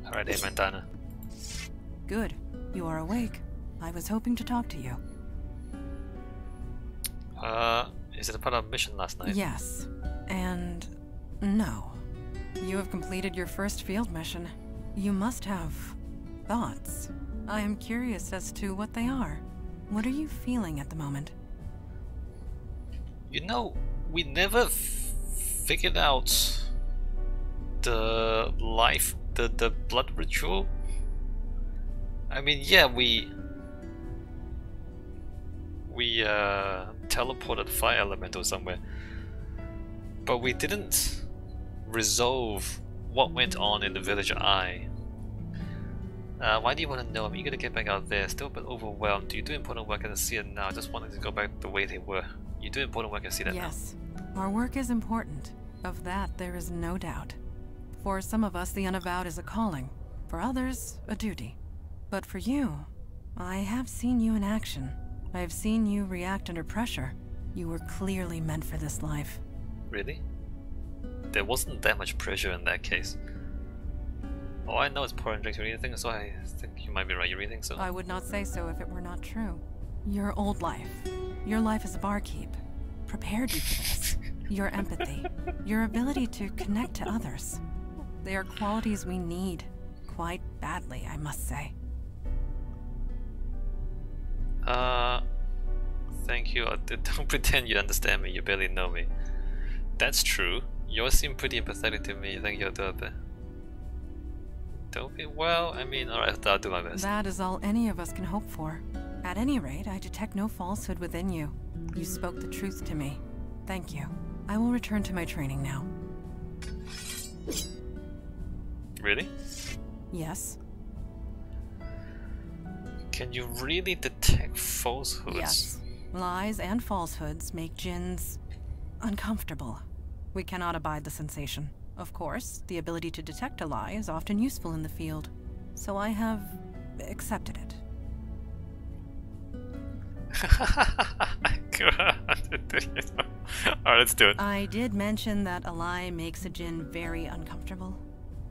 Alright, hey Mandana. Good. You are awake. I was hoping to talk to you. Is it a part of mission last night? Yes. And no. You have completed your first field mission. You must have thoughts. I am curious as to what they are. What are you feeling at the moment? You know, we never figured out the the blood ritual. I mean, yeah, we teleported fire elemental somewhere, but we didn't resolve what went on in the village eye. Why do you want to know? I'm eager to get back out there. Still a bit overwhelmed. You do important work, I can see it now. I just wanted to go back the way they were. You do important work, I see that now. Yes. Our work is important. Of that, there is no doubt. For some of us, the Unavowed is a calling. For others, a duty. But for you, I have seen you in action. I have seen you react under pressure. You were clearly meant for this life. Really? There wasn't that much pressure in that case. All I know is pouring drinks or anything, so I think you might be right. You really think so? I would not say so if it were not true. Your old life, your life as a barkeep, prepared you for this. Your empathy, your ability to connect to others. They are qualities we need, quite badly, I must say. Thank you. Don't pretend you understand me. You barely know me. That's true. You seem pretty empathetic to me. Thank you, Adobe. Don't be well. I mean, alright, I'll do my best. That is all any of us can hope for. At any rate, I detect no falsehood within you. You spoke the truth to me. Thank you. I will return to my training now. Really? Yes. Can you really detect falsehoods? Yes. Lies and falsehoods make djinns uncomfortable. We cannot abide the sensation. Of course, the ability to detect a lie is often useful in the field, so I have accepted it. Alright, let's do it. I did mention that a lie makes a djinn very uncomfortable.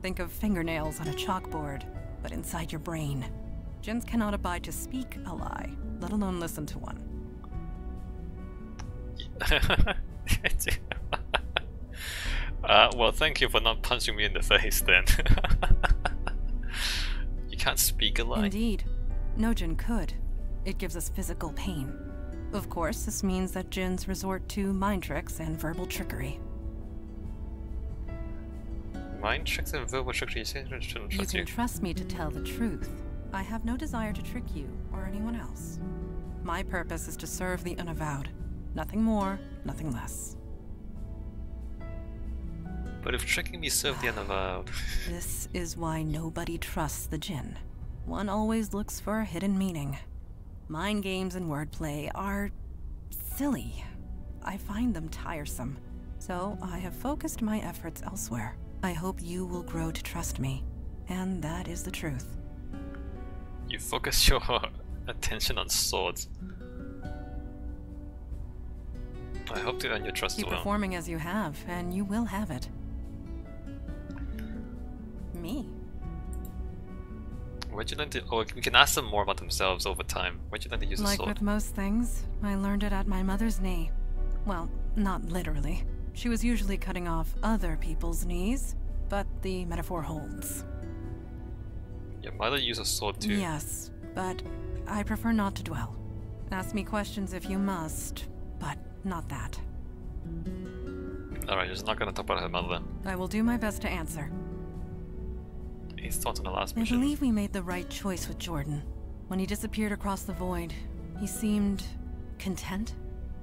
Think of fingernails on a chalkboard, but inside your brain. Djinns cannot abide to speak a lie, let alone listen to one. Well, thank you for not punching me in the face then. You can't speak a lie. Indeed. No djinn could. It gives us physical pain. Of course, this means that djinns resort to mind tricks and verbal trickery. Mind tricks and verbal trickery? You say I shouldn't You trust can you. trust me to tell the truth. I have no desire to trick you or anyone else. My purpose is to serve the Unavowed. Nothing more, nothing less. But if tricking me served the Unavowed... This is why nobody trusts the djinn. One always looks for a hidden meaning. Mind games and wordplay are silly. I find them tiresome, so I have focused my efforts elsewhere. I hope you will grow to trust me, and that is the truth. You focus your attention on swords. I hope to earn your trust as Keep well. performing as you have, and you will have it. Me? Where'd you learn to... Oh, we can ask them more about themselves over time. Where'd you learn to use a Like sword? with most things, I learned it at my mother's knee. Well, not literally. She was usually cutting off other people's knees, but the metaphor holds. Your mother used a sword too. Yes, but I prefer not to dwell. Ask me questions if you must, but not that. Alright, she's not gonna talk about her mother. I will do my best to answer. His thoughts on the last I mission. believe we made the right choice with Jordan. When he disappeared across the void, he seemed content,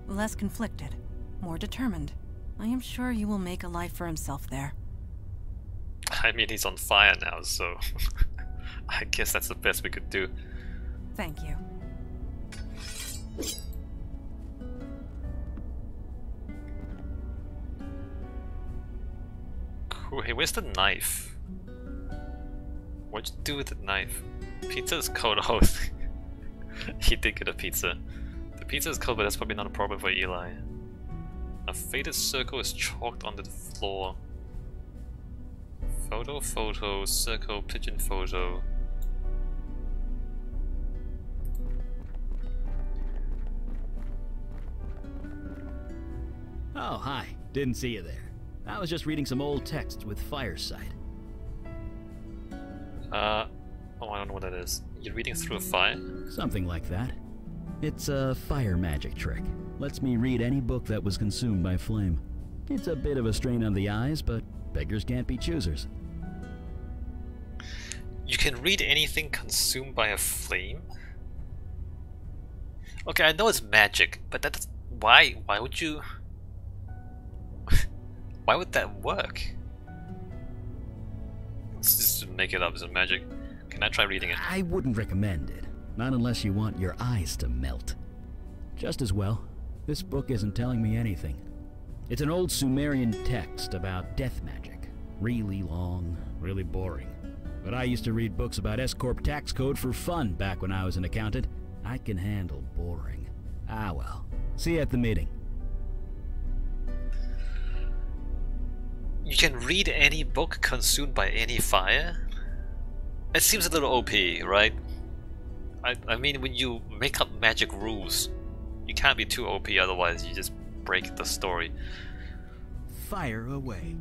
less conflicted, more determined. I am sure you will make a life for himself there. I mean, he's on fire now, so... I guess that's the best we could do. Thank you. Cool. Hey, where's the knife? What'd you do with the knife? Pizza's cold. Oh, he did get a pizza. The pizza is cold, but that's probably not a problem for Eli. A faded circle is chalked onto the floor. Photo, photo, circle, pigeon photo. Oh, hi. Didn't see you there. I was just reading some old texts with Fireside. Oh, I don't know what that is. You're reading through a fire? Something like that. It's a fire magic trick. Lets me read any book that was consumed by flame. It's a bit of a strain on the eyes, but beggars can't be choosers. You can read anything consumed by a flame? Okay, I know it's magic, but that's... Why would you... Why would that work? Let's just make it up as a magic. Can I try reading it? I wouldn't recommend it. Not unless you want your eyes to melt. Just as well, this book isn't telling me anything. It's an old Sumerian text about death magic. Really long, really boring. But I used to read books about S-Corp tax code for fun back when I was an accountant. I can handle boring. Ah well. See you at the meeting. You can read any book consumed by any fire? It seems a little OP, right? I mean, when you make up magic rules, you can't be too OP, otherwise you just break the story. Fire away.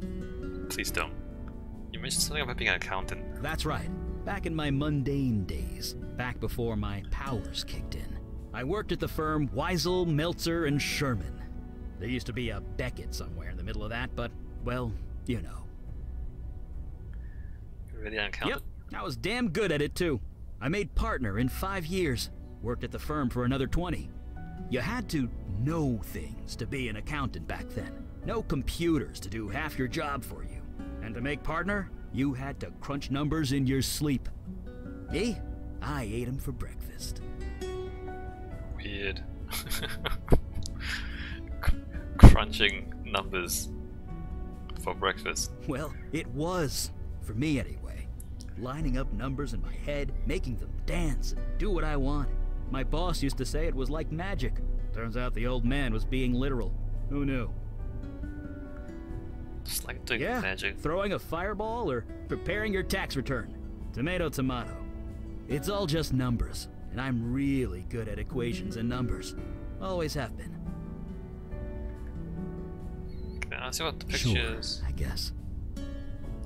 Please don't. You mentioned something about being an accountant. That's right. Back in my mundane days, back before my powers kicked in, I worked at the firm Weisel, Meltzer, and Sherman. There used to be a Beckett somewhere in the middle of that, but, well, you know. You're really an accountant? Yep, I was damn good at it too. I made partner in 5 years, worked at the firm for another 20. You had to know things to be an accountant back then. No computers to do half your job for you. And to make partner, you had to crunch numbers in your sleep. Me? I ate them for breakfast. Weird. Crunching numbers for breakfast. Well, it was. For me anyway. Lining up numbers in my head, making them dance and do what I want. My boss used to say it was like magic. Turns out the old man was being literal. Who knew? Just like doing Yeah, magic. throwing a fireball or preparing your tax return. Tomato, tomato. It's all just numbers, and I'm really good at equations and numbers. Always have been. Can I see what the Sure, picture is? I guess.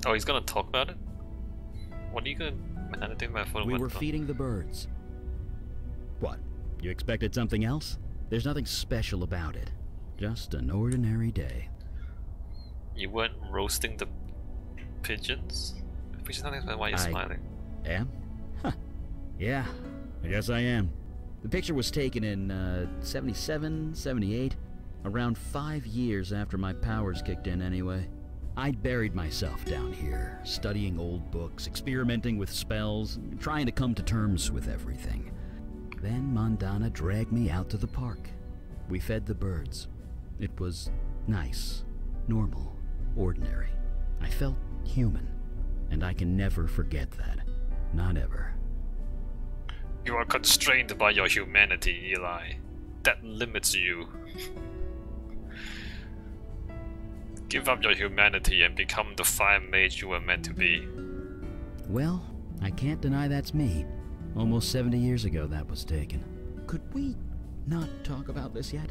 Oh, he's gonna talk about it? What are you gonna... Man, I think my phone We went were off. feeding the birds. What? You expected something else? There's nothing special about it. Just an ordinary day. You weren't roasting the pigeons? Which is nothing about why you're smiling. Am? Huh. Yeah, I guess I am. The picture was taken in, 77, 78. Around 5 years after my powers kicked in anyway. I'd buried myself down here, studying old books, experimenting with spells, trying to come to terms with everything. Then Mandana dragged me out to the park. We fed the birds. It was nice, normal, ordinary. I felt human, and I can never forget that. Not ever. You are constrained by your humanity, Eli. That limits you. Give up your humanity and become the fire mage you were meant to be. Well, I can't deny that's me. Almost 70 years ago that was taken. Could we not talk about this yet?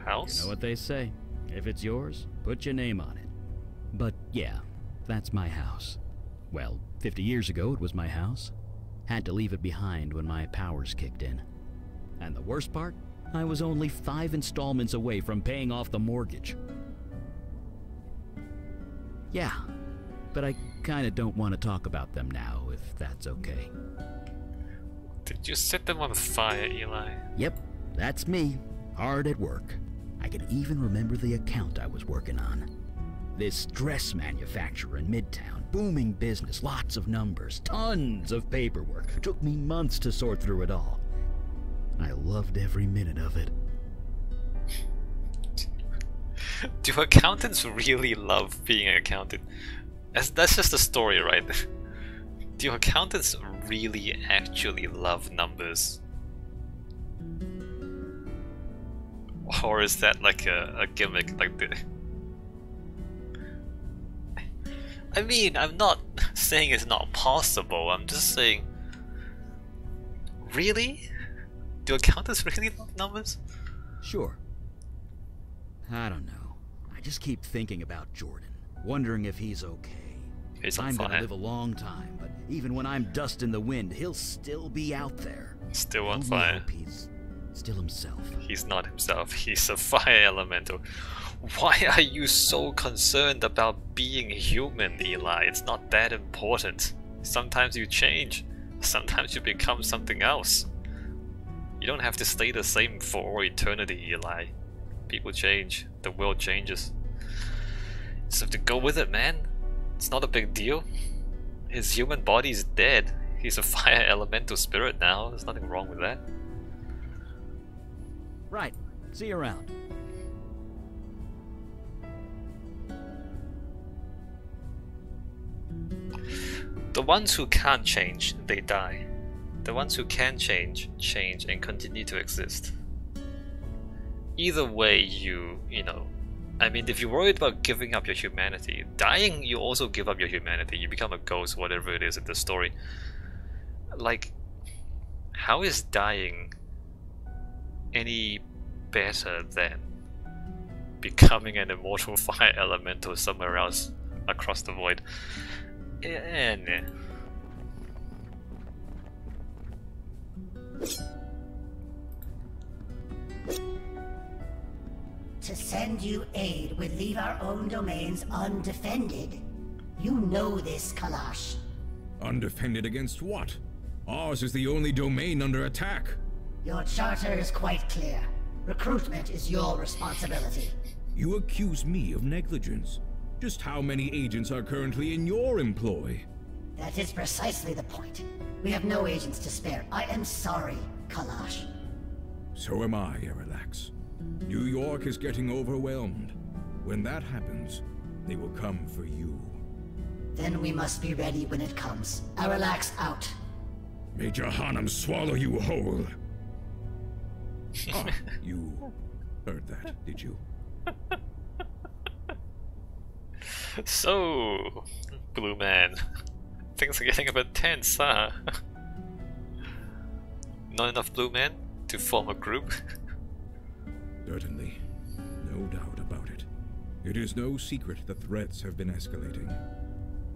House? You know what they say. If it's yours, put your name on it. But yeah, that's my house. Well, 50 years ago it was my house. Had to leave it behind when my powers kicked in. And the worst part? I was only 5 installments away from paying off the mortgage. Yeah, but I kinda don't want to talk about them now, if that's okay. Did you set them on fire, Eli? Yep, that's me, hard at work. I can even remember the account I was working on. This dress manufacturer in Midtown, booming business, lots of numbers, tons of paperwork. Took me months to sort through it all. I loved every minute of it. Do accountants really love being an accountant? That's just a story, right? Do accountants really actually love numbers? Or is that like a gimmick? Like I mean, I'm not saying it's not possible, I'm just saying... Really? Do accountants really love numbers? Sure. I don't know. I just keep thinking about Jordan, wondering if he's okay. He's on I'm fire. gonna live a long time, but even when I'm dust in the wind, he'll still be out there. Still on Only fire. hope he's still himself. He's not himself, he's a fire elemental. Why are you so concerned about being human, Eli? It's not that important. Sometimes you change. Sometimes you become something else. You don't have to stay the same for all eternity, Eli. People change. The world changes. Just have to go with it, man. It's not a big deal. His human body is dead. He's a fire elemental spirit now. There's nothing wrong with that. Right. See you around. The ones who can't change, they die. The ones who can change, change and continue to exist. Either way, you know, I mean, if you're worried about giving up your humanity, dying, you also give up your humanity. You become a ghost, whatever it is in the story. Like, how is dying any better than becoming an immortal fire elemental somewhere else across the void? Nah. To send you aid would leave our own domains undefended. You know this, Kalash. Undefended against what? Ours is the only domain under attack. Your charter is quite clear. Recruitment is your responsibility. You accuse me of negligence. Just how many agents are currently in your employ? That is precisely the point. We have no agents to spare. I am sorry, Kalash. So am I, Erelax. New York is getting overwhelmed. When that happens, they will come for you. Then we must be ready when it comes. Aralax out. May Jahannam swallow you whole. Ah, you heard that, did you? So, Blue Man, things are getting a bit tense, huh? Not enough Blue Men to form a group? Certainly. No doubt about it. It is no secret the threats have been escalating.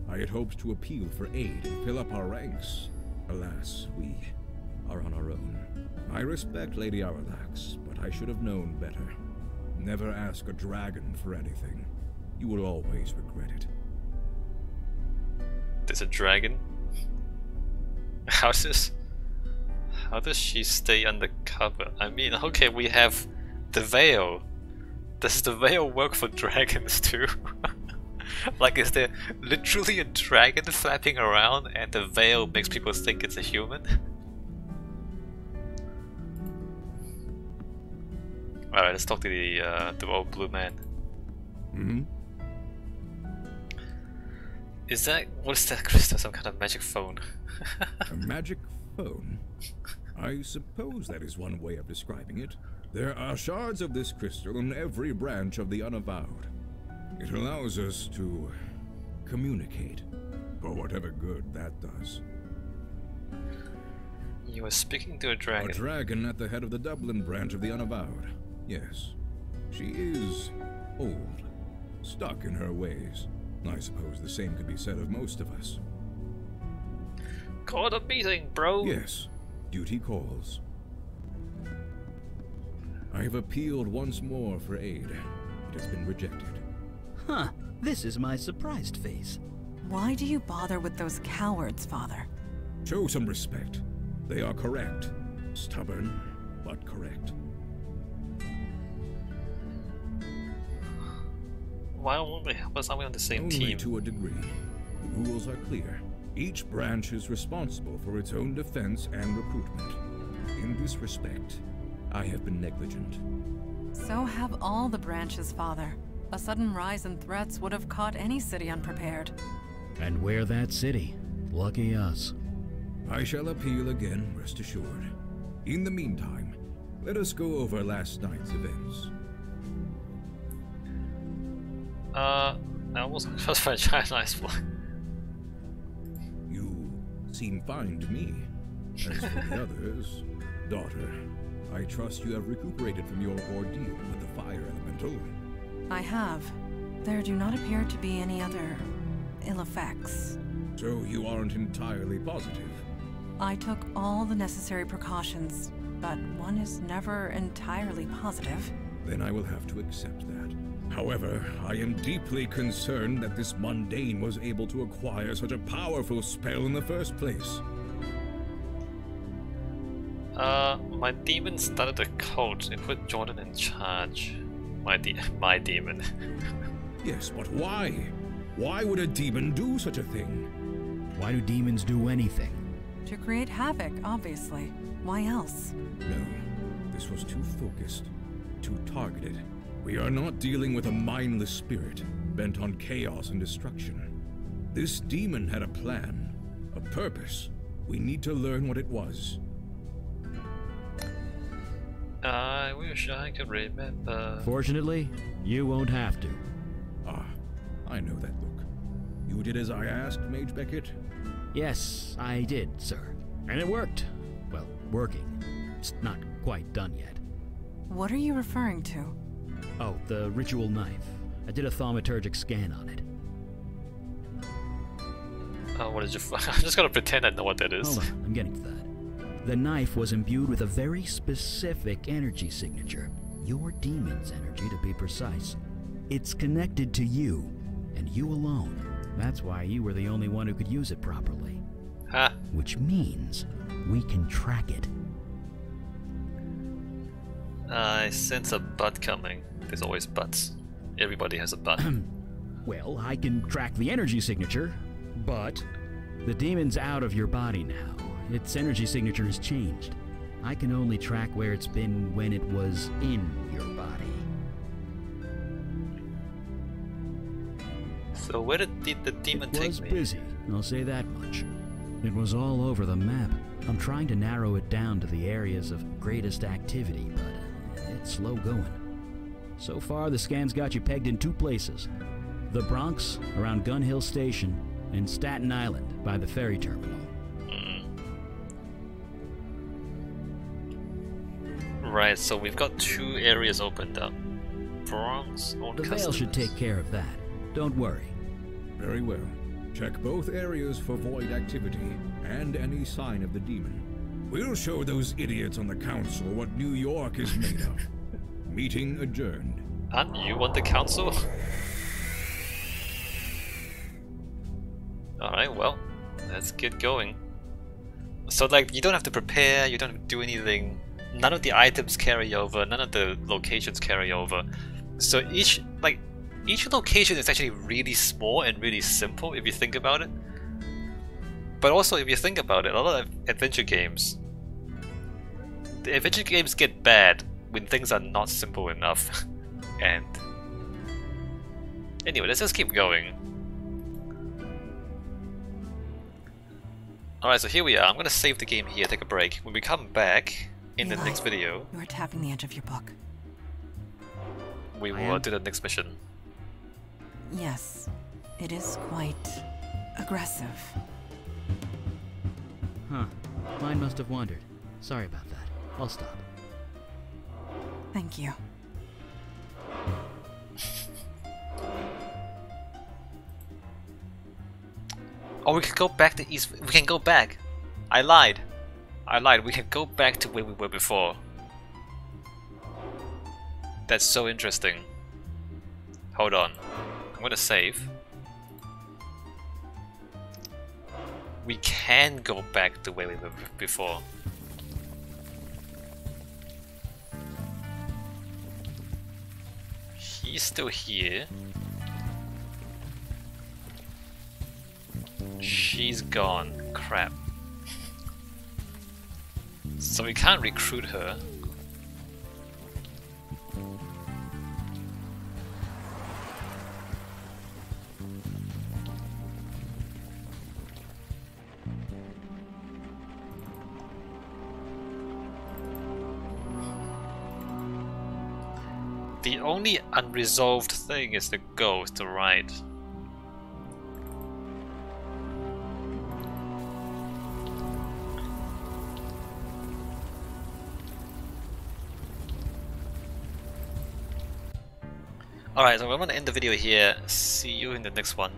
I had hoped to appeal for aid and fill up our ranks. Alas, we are on our own. I respect Lady Aralax, but I should have known better. Never ask a dragon for anything. You will always regret it. There's a dragon? How does she stay undercover? I mean, okay, we have the veil. Does the veil work for dragons too? Like, is there literally a dragon flapping around and the veil makes people think it's a human? Alright, let's talk to the old Blue Man. Mm-hmm. Is that, what is that, Krista? Some kind of magic phone? A magic phone? I suppose that is one way of describing it. There are shards of this crystal in every branch of the Unavowed. It allows us to communicate, for whatever good that does. You were speaking to a dragon. A dragon at the head of the Dublin branch of the Unavowed. Yes. She is old, stuck in her ways. I suppose the same could be said of most of us. Call a meeting, bro! Yes, duty calls. I have appealed once more for aid. It has been rejected. Huh. This is my surprised face. Why do you bother with those cowards, Father? Show some respect. They are correct. Stubborn, but correct. Why won't they help us? Are we on the same Only team? to a degree. The rules are clear. Each branch is responsible for its own defense and recruitment. In this respect, I have been negligent. So have all the branches, Father. A sudden rise in threats would have caught any city unprepared. And we're that city. Lucky us. I shall appeal again, rest assured. In the meantime, let us go over last night's events. I almost crossed my giant ice block. You seem fine to me. As for the others, daughter, I trust you have recuperated from your ordeal with the fire elemental. I have. There do not appear to be any other ill effects. So you aren't entirely positive? I took all the necessary precautions, but one is never entirely positive. Then I will have to accept that. However, I am deeply concerned that this mundane was able to acquire such a powerful spell in the first place. My demon started a cult. It put Jordan in charge. My demon. Yes, but why? Why would a demon do such a thing? Why do demons do anything? To create havoc, obviously. Why else? No, this was too focused, too targeted. We are not dealing with a mindless spirit, bent on chaos and destruction. This demon had a plan, a purpose. We need to learn what it was. I wish I could remember. Fortunately, you won't have to. Ah, I know that look. You did as I asked, Mage Beckett? Yes, I did, sir. And it worked. Well, working. It's not quite done yet. What are you referring to? Oh, the ritual knife. I did a thaumaturgic scan on it. What did you I'm just gonna pretend I know what that is. Hold on, I'm getting to that. The knife was imbued with a very specific energy signature. Your demon's energy, to be precise. It's connected to you, and you alone. That's why you were the only one who could use it properly. Huh? Which means we can track it. I sense a butt coming. There's always butts. Everybody has a butt. Well, I can track the energy signature, but the demon's out of your body now. Its energy signature has changed. I can only track where it's been when it was in your body. So where did the demon take me? It was busy, I'll say that much. It was all over the map. I'm trying to narrow it down to the areas of greatest activity, but it's slow going. So far, the scan's got you pegged in 2 places. The Bronx, around Gun Hill Station, and Staten Island, by the ferry terminal. Right, so we've got 2 areas opened up. Bronx, own The Veil should take care of that. Don't worry. Very well. Check both areas for void activity and any sign of the demon. We'll show those idiots on the council what New York is made of. Meeting adjourned. Aren't you on the council? Alright, well, let's get going. So like, you don't have to prepare, you don't have to do anything. None of the items carry over, none of the locations carry over. So each location is actually really small and really simple if you think about it. But also if you think about it, a lot of adventure games, the adventure games get bad when things are not simple enough. And anyway, let's just keep going. Alright, so here we are. I'm gonna save the game here, take a break. When we come back in the next video, You are tapping the edge of your book. we will do the next mission. Yes, it is quite aggressive. Huh. Mine must have wandered. Sorry about that. I'll stop. Thank you. Oh, we can go back to East. We can go back. I lied. We can go back to where we were before. That's so interesting. Hold on. I'm gonna save. We can go back to where we were before. He's still here. She's gone. Crap. So we can't recruit her. The only unresolved thing is the ghost, right? Alright, so I'm gonna end the video here. See you in the next one.